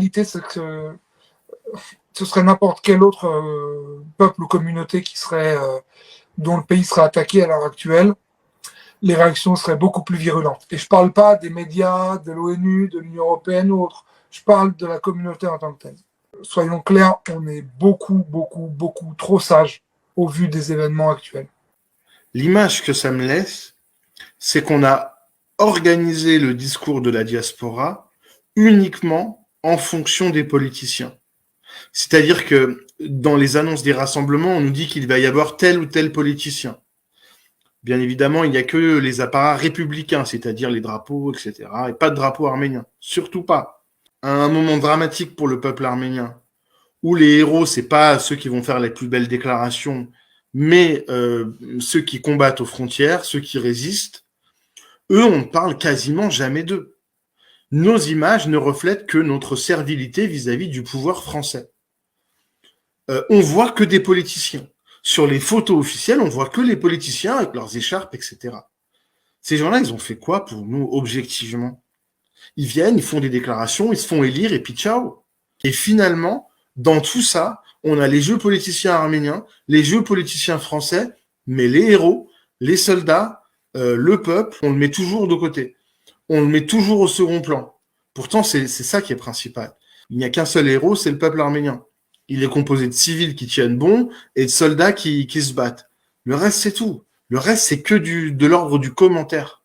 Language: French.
réalité, c'est que ce serait n'importe quel autre peuple ou communauté dont le pays serait attaqué à l'heure actuelle. Les réactions seraient beaucoup plus virulentes. Et je ne parle pas des médias, de l'ONU, de l'Union européenne ou autres. Je parle de la communauté en tant que telle. Soyons clairs, on est beaucoup trop sage au vu des événements actuels. L'image que ça me laisse, c'est qu'on a organisé le discours de la diaspora uniquement en fonction des politiciens. C'est-à-dire que dans les annonces des rassemblements, on nous dit qu'il va y avoir tel ou tel politicien. Bien évidemment, il n'y a que les apparats républicains, c'est-à-dire les drapeaux, etc. Et pas de drapeau arménien. Surtout pas. À un moment dramatique pour le peuple arménien, où les héros, c'est pas ceux qui vont faire les plus belles déclarations, mais ceux qui combattent aux frontières, ceux qui résistent, eux, on ne parle quasiment jamais d'eux. Nos images ne reflètent que notre servilité vis-à-vis du pouvoir français. On voit que des politiciens. Sur les photos officielles, on voit que les politiciens avec leurs écharpes, etc. Ces gens-là, ils ont fait quoi pour nous, objectivement? Ils viennent, ils font des déclarations, ils se font élire et puis ciao. Et finalement, dans tout ça, on a les jeux politiciens arméniens, les jeux politiciens français, mais les héros, les soldats, le peuple, on le met toujours de côté. On le met toujours au second plan. Pourtant, c'est ça qui est principal. Il n'y a qu'un seul héros, c'est le peuple arménien. Il est composé de civils qui tiennent bon et de soldats qui se battent. Le reste, c'est tout. Le reste, c'est que de l'ordre du commentaire.